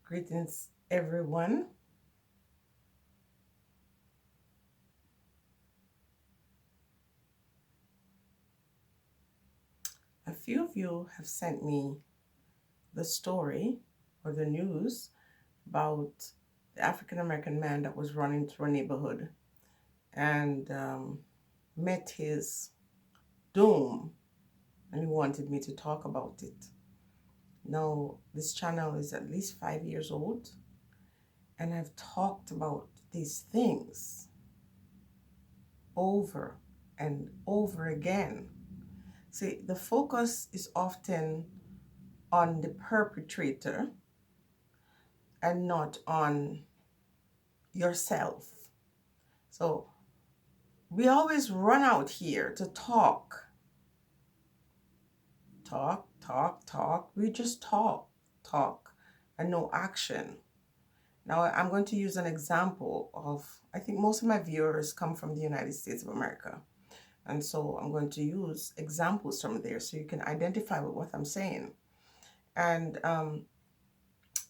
Greetings, everyone. A few of you have sent me the story or the news about the African American man that was running through a neighborhood and met his doom, and he wanted me to talk about it. Now, this channel is at least 5 years old, and I've talked about these things over and over again. See, the focus is often on the perpetrator and not on yourself. So we always run out here to talk, talk, talk, talk. We just talk, and no action. Now, I'm going to use an example of, I think most of my viewers come from the United States of America. And so I'm going to use examples from there so you can identify with what I'm saying. And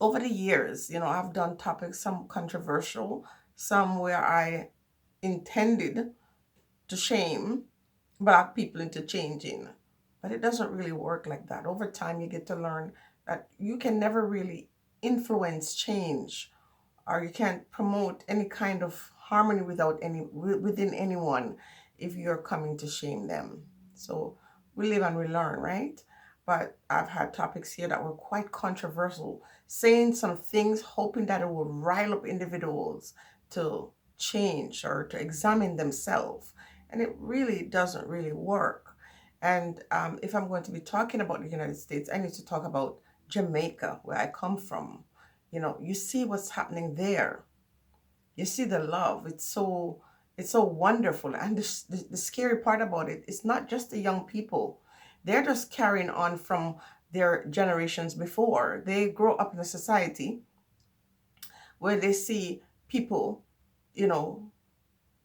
over the years, I've done topics, some controversial, some where I intended to shame Black people into changing. But it doesn't really work like that. Over time, you get to learn that you can never really influence change, or you can't promote any kind of harmony within anyone if you're coming to shame them. So we live and we learn, right? But I've had topics here that were quite controversial, saying some things hoping that it will rile up individuals to change or to examine themselves. And it really doesn't really work. And if I'm going to be talking about the United States, I need to talk about Jamaica, where I come from. You see what's happening there. You see the love. It's so wonderful. And the scary part about it is not just the young people. They're just carrying on from their generations before. They grow up in a society where they see people, you know,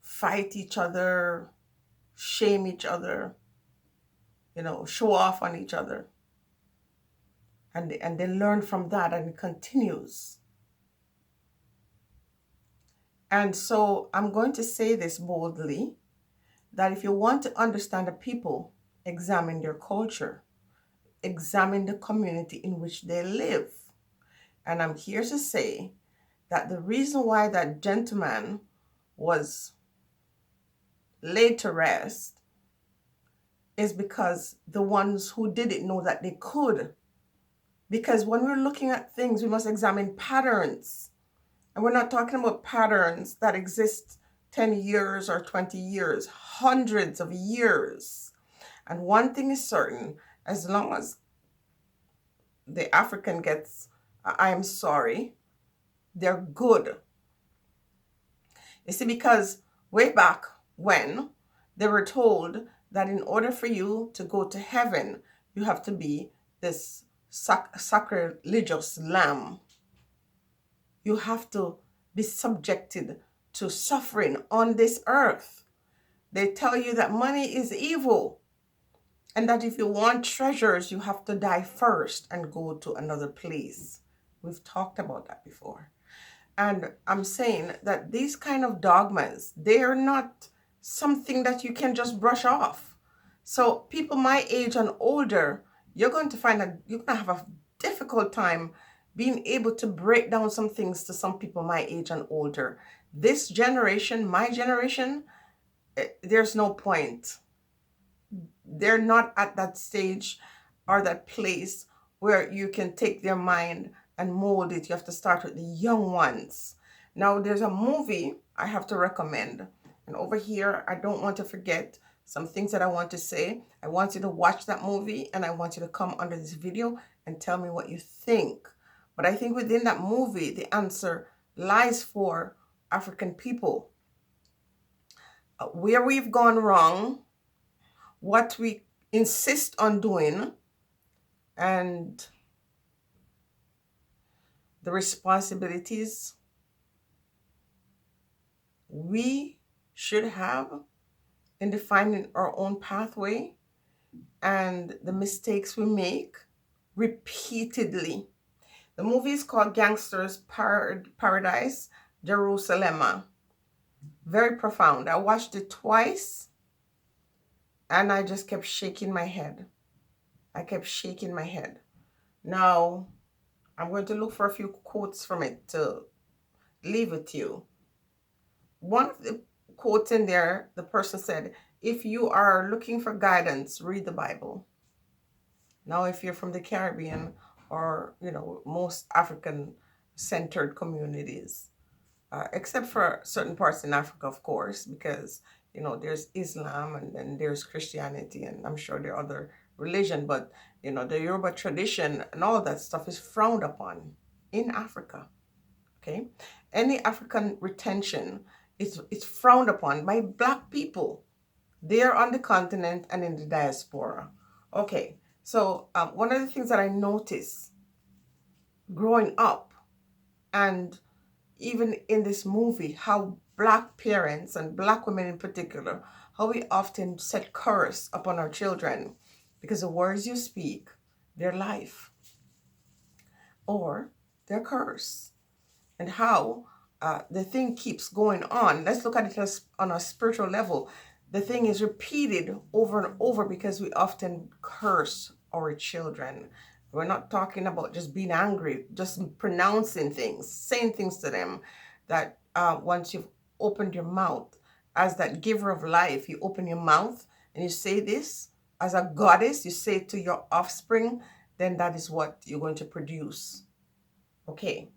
fight each other, shame each other, show off on each other. And they learn from that, and it continues. And so I'm going to say this boldly, that if you want to understand a people, examine their culture, examine the community in which they live. And I'm here to say that the reason why that gentleman was laid to rest is because the ones who did it know that they could. Because when we're looking at things, we must examine patterns. And we're not talking about patterns that exist 10 years or 20 years, hundreds of years. And one thing is certain, as long as the African gets, I'm sorry, they're good. You see, because way back when they were told that in order for you to go to heaven, you have to be this sacrilegious lamb. You have to be subjected to suffering on this earth. They tell you that money is evil, and that if you want treasures, you have to die first and go to another place. We've talked about that before. And I'm saying that these kind of dogmas, they're not something that you can just brush off. So people my age and older, you're going to find that you're going to have a difficult time being able to break down some things to some people my age and older. This generation, my generation, there's no point. They're not at that stage or that place where you can take their mind and mold it. You have to start with the young ones. Now, there's a movie I have to recommend. And over here, I don't want to forget some things that I want to say. I want you to watch that movie, and I want you to come under this video and tell me what you think. But I think within that movie, the answer lies for African people. Where we've gone wrong, what we insist on doing, and the responsibilities we should have in defining our own pathway, and the mistakes we make repeatedly. The movie is called Gangsters Paradise, Jerusalem. Very profound. I watched it twice and I just kept shaking my head. I kept shaking my head. Now, I'm going to look for a few quotes from it to leave with you. One of the quotes in there, the person said, if you are looking for guidance, read the Bible. Now, if you're from the Caribbean or, most African centered communities, except for certain parts in Africa, of course, because, there's Islam and then there's Christianity, and I'm sure there are other religion, but, the Yoruba tradition and all that stuff is frowned upon in Africa. Okay. Any African retention is frowned upon by Black people there on the continent and in the diaspora. Okay. So one of the things that I noticed growing up, and even in this movie, how Black parents and Black women in particular, how we often set curse upon our children because the words you speak, their life or their curse, and how the thing keeps going on. Let's look at it as on a spiritual level. The thing is repeated over and over because we often curse our children. We're not talking about just being angry, just pronouncing things, saying things to them that once you've opened your mouth, as that giver of life, you open your mouth and you say this, as a goddess, you say it to your offspring, then that is what you're going to produce. Okay.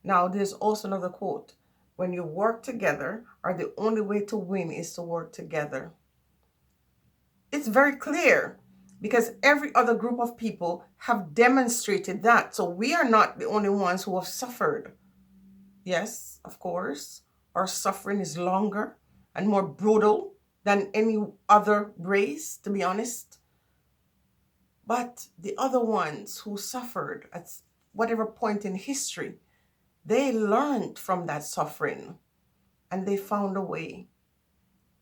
Now, there's also another quote. When you work together, or the only way to win is to work together. It's very clear because every other group of people have demonstrated that. So we are not the only ones who have suffered. Yes, of course, our suffering is longer and more brutal than any other race, to be honest. But the other ones who suffered at whatever point in history, they learned from that suffering and they found a way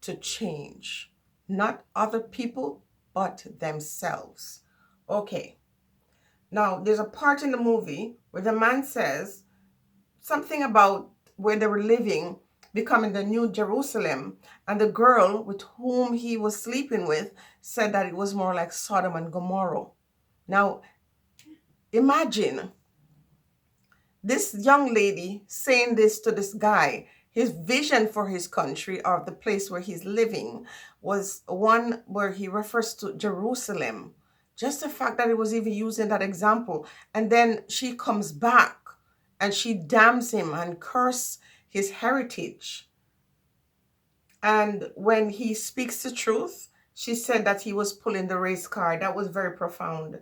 to change. Not other people, but themselves. Okay. Now, there's a part in the movie where the man says something about where they were living becoming the new Jerusalem. And the girl with whom he was sleeping with said that it was more like Sodom and Gomorrah. Now, imagine this young lady saying this to this guy. His vision for his country or the place where he's living was one where he refers to Jerusalem. Just the fact that he was even using that example. And then she comes back and she damns him and curses his heritage. And when he speaks the truth, she said that he was pulling the race card. That was very profound.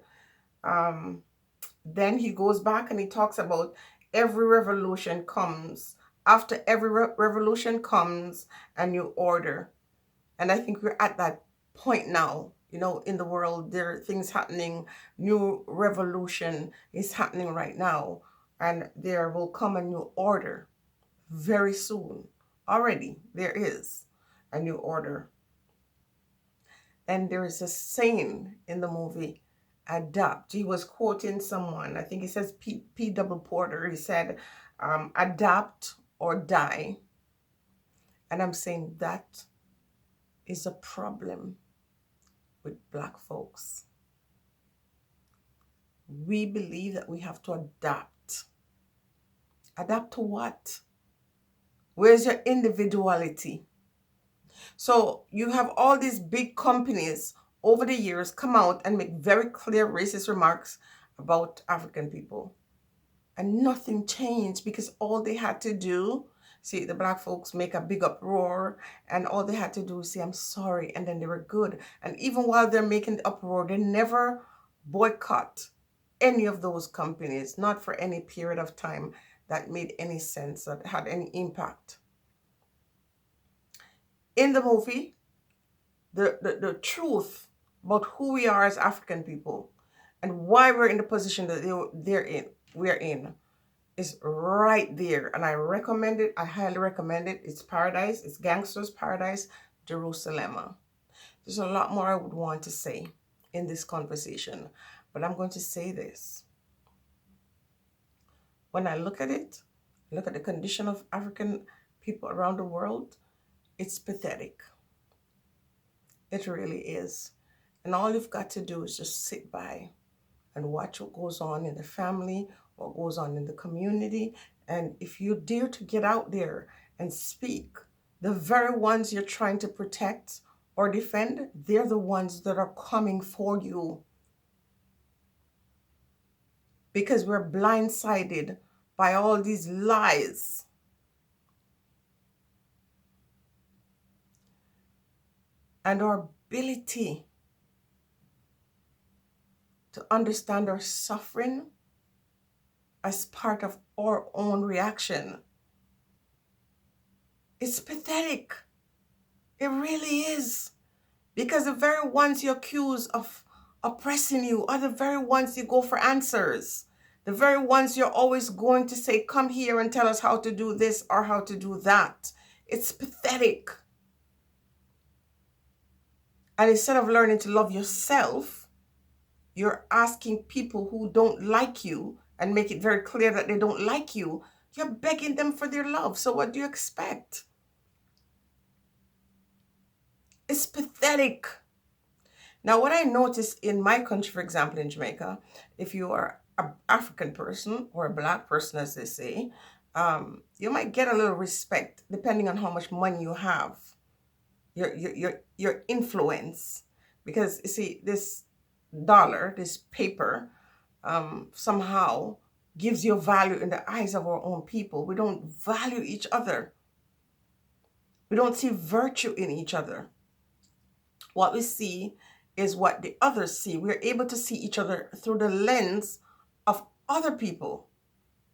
Then he goes back and he talks about every revolution comes. After every revolution comes a new order. And I think we're at that point now. In the world, there are things happening. New revolution is happening right now. And there will come a new order very soon. Already, there is a new order. And there is a saying in the movie, adapt. He was quoting someone, I think he says P. Double Porter. He said, adapt or die. And I'm saying that is a problem with Black folks. We believe that we have to adapt. Adapt to what? Where's your individuality? So you have all these big companies over the years come out and make very clear racist remarks about African people. And nothing changed because all they had to do, see, the Black folks make a big uproar and all they had to do is say, I'm sorry. And then they were good. And even while they're making the uproar, they never boycott any of those companies, not for any period of time that made any sense, that had any impact. In the movie, the truth about who we are as African people and why we're in the position that we're in is right there. And I recommend it. I highly recommend it. It's paradise. It's Gangsters Paradise, Jerusalem. There's a lot more I would want to say in this conversation, but I'm going to say this. When I look at it, look at the condition of African people around the world, it's pathetic. It really is. And all you've got to do is just sit by and watch what goes on in the family, what goes on in the community. And if you dare to get out there and speak, the very ones you're trying to protect or defend, they're the ones that are coming for you, because we're blindsided by all these lies. And our ability to understand our suffering as part of our own reaction, it's pathetic. It really is. Because the very ones you accuse of oppressing you are the very ones you go for answers. The very ones you're always going to say, come here and tell us how to do this or how to do that. It's pathetic. And instead of learning to love yourself, you're asking people who don't like you and make it very clear that they don't like you. You're begging them for their love. So what do you expect? It's pathetic. Now, what I noticed in my country, for example, in Jamaica, if you are an African person or a black person, as they say, you might get a little respect depending on how much money you have, your influence. Because you see, this dollar, this paper, somehow gives you value in the eyes of our own people. We don't value each other. We don't see virtue in each other. What we see is what the others see. We're able to see each other through the lens of other people.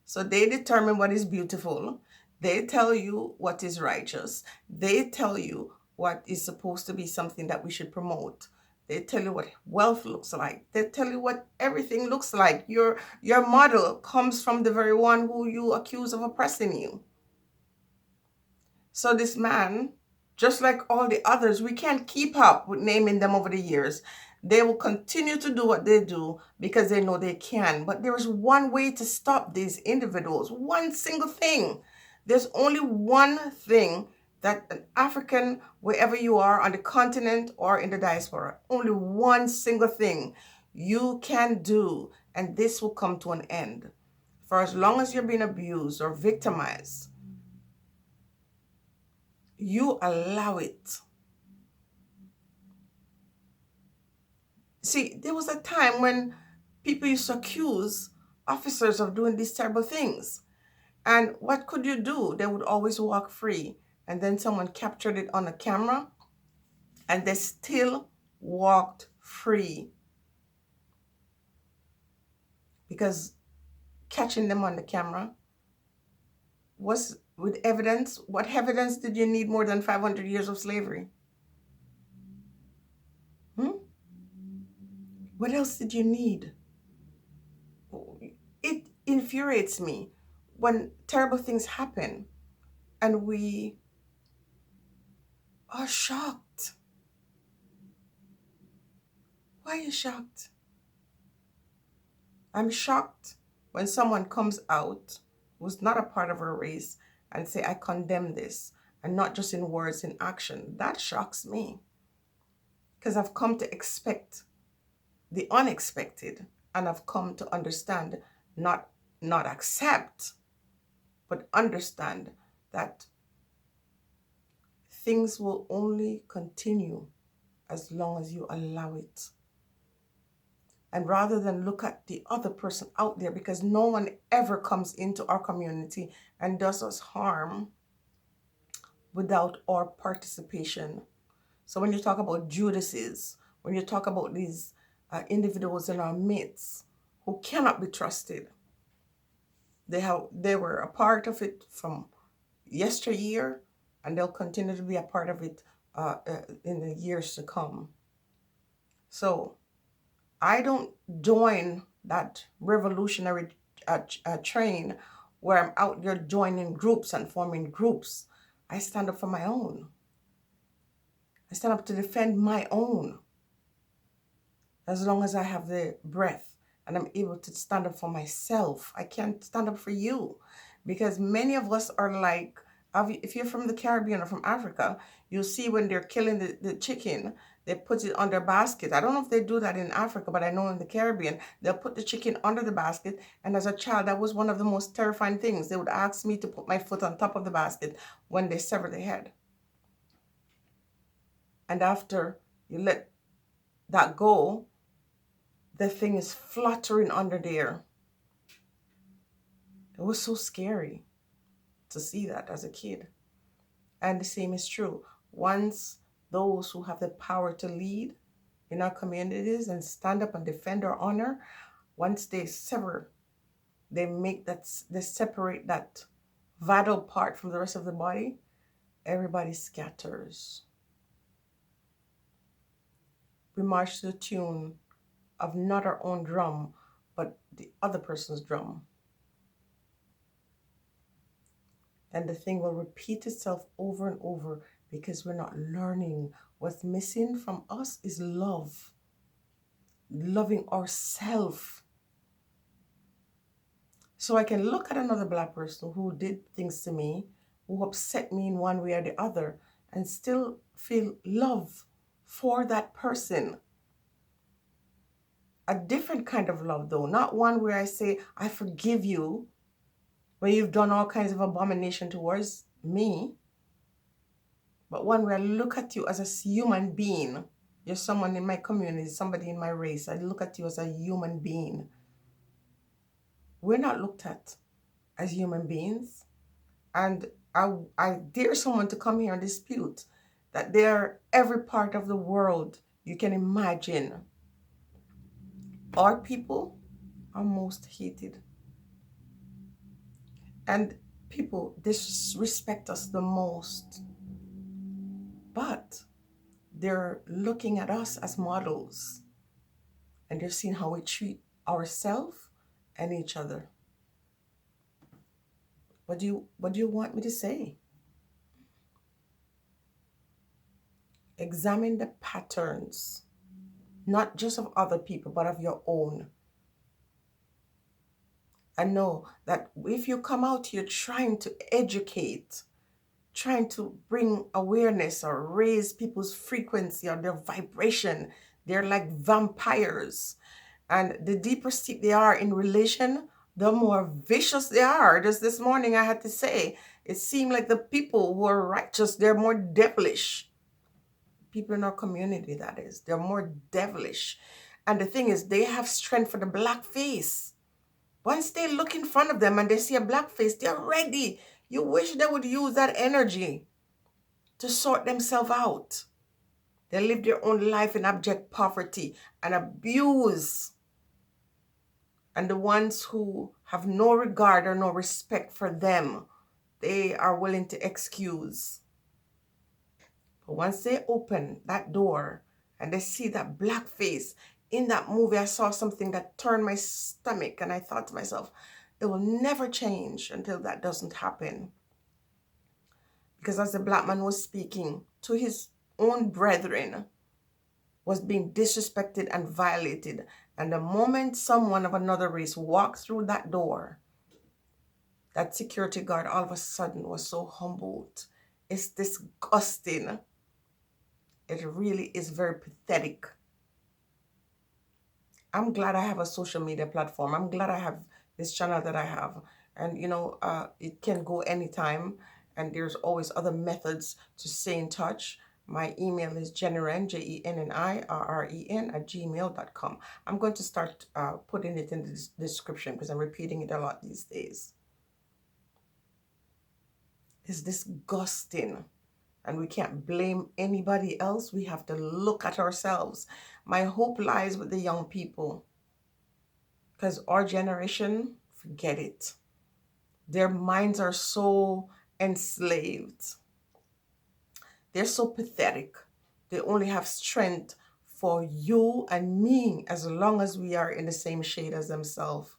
So they determine what is beautiful. They tell you what is righteous. They tell you what is supposed to be something that we should promote. They tell you what wealth looks like. They tell you what everything looks like. Your model comes from the very one who you accuse of oppressing you. So this man, just like all the others, we can't keep up with naming them over the years. They will continue to do what they do because they know they can. But there is one way to stop these individuals, one single thing. There's only one thing that an African, wherever you are on the continent or in the diaspora, only one single thing you can do, and this will come to an end. For as long as you're being abused or victimized, you allow it. See, there was a time when people used to accuse officers of doing these terrible things. And what could you do? They would always walk free. And then someone captured it on a camera and they still walked free. Because catching them on the camera was with evidence. What evidence did you need more than 500 years of slavery? What else did you need? It infuriates me when terrible things happen and we are shocked. Why are you shocked? I'm shocked when someone comes out who's not a part of our race and say, I condemn this, and not just in words, in action. That shocks me because I've come to expect the unexpected, and I've come to understand, not accept, but understand that things will only continue as long as you allow it. And rather than look at the other person out there, because no one ever comes into our community and does us harm without our participation. So when you talk about Judases, when you talk about these individuals in our midst who cannot be trusted, they were a part of it from yesteryear, and they'll continue to be a part of it in the years to come. So I don't join that revolutionary train where I'm out there joining groups and forming groups. I stand up for my own. I stand up to defend my own as long as I have the breath and I'm able to stand up for myself. I can't stand up for you because many of us are like, if you're from the Caribbean or from Africa, you'll see when they're killing the chicken, they put it under a basket. I don't know if they do that in Africa, but I know in the Caribbean, they'll put the chicken under the basket. And as a child, that was one of the most terrifying things. They would ask me to put my foot on top of the basket when they sever the head. And after you let that go, the thing is fluttering under there. It was so scary to see that as a kid. And the same is true. Once those who have the power to lead in our communities and stand up and defend our honor, once they sever, they separate that vital part from the rest of the body, everybody scatters. We march to the tune of not our own drum, but the other person's drum. And the thing will repeat itself over and over because we're not learning. What's missing from us is love, loving ourselves. So I can look at another Black person who did things to me, who upset me in one way or the other, and still feel love for that person. A different kind of love, though, not one where I say, I forgive you when you've done all kinds of abomination towards me, but one where I look at you as a human being. You're someone in my community, somebody in my race. I look at you as a human being. We're not looked at as human beings. And I dare someone to come here and dispute that they're every part of the world you can imagine. Our people are most hated. And people disrespect us the most. But they're looking at us as models. And they're seeing how we treat ourselves and each other. What do you want me to say? Examine the patterns, not just of other people, but of your own. And know that if you come out here trying to educate, trying to bring awareness or raise people's frequency or their vibration, they're like vampires. And the deeper steep they are in relation, the more vicious they are. Just this morning I had to say, it seemed like the people who are righteous, they're more devilish. People in our community, that is, they're more devilish. And the thing is, they have strength for the black face. Once they look in front of them and they see a black face, they're ready. You wish they would use that energy to sort themselves out. They live their own life in abject poverty and abuse. And the ones who have no regard or no respect for them, they are willing to excuse. But once they open that door and they see that black face, in that movie, I saw something that turned my stomach, and I thought to myself, it will never change until that doesn't happen. Because as the black man was speaking to his own brethren, was being disrespected and violated. And the moment someone of another race walked through that door, that security guard all of a sudden was so humbled. It's disgusting. It really is very pathetic. I'm glad I have a social media platform. I'm glad I have this channel that I have. And, it can go anytime. And there's always other methods to stay in touch. My email is Jenirren, JENNIRREN @gmail.com. I'm going to start putting it in the description because I'm repeating it a lot these days. It's disgusting. And we can't blame anybody else. We have to look at ourselves. My hope lies with the young people. Because our generation, forget it. Their minds are so enslaved. They're so pathetic. They only have strength for you and me as long as we are in the same shade as themselves.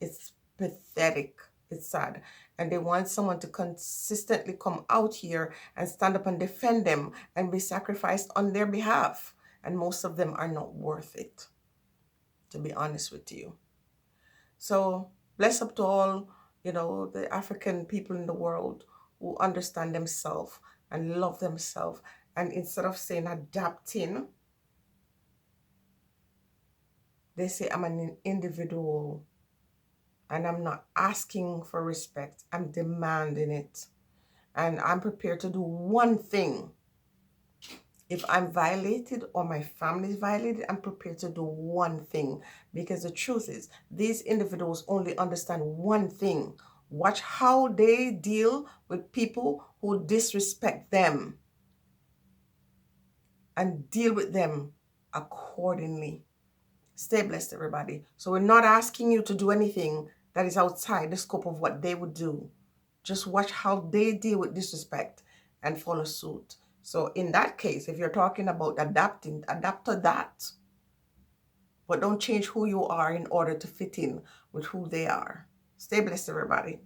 It's pathetic. It's sad. And they want someone to consistently come out here and stand up and defend them and be sacrificed on their behalf. And most of them are not worth it, to be honest with you. So bless up to all, the African people in the world who understand themselves and love themselves. And instead of saying adapting, they say I'm an individual and I'm not asking for respect. I'm demanding it. And I'm prepared to do one thing. If I'm violated or my family is violated, I'm prepared to do one thing. Because the truth is, these individuals only understand one thing. Watch how they deal with people who disrespect them and deal with them accordingly. Stay blessed, everybody. So we're not asking you to do anything that is outside the scope of what they would do. Just watch how they deal with disrespect and follow suit. So in that case, if you're talking about adapting, adapt to that. But don't change who you are in order to fit in with who they are. Stay blessed, everybody.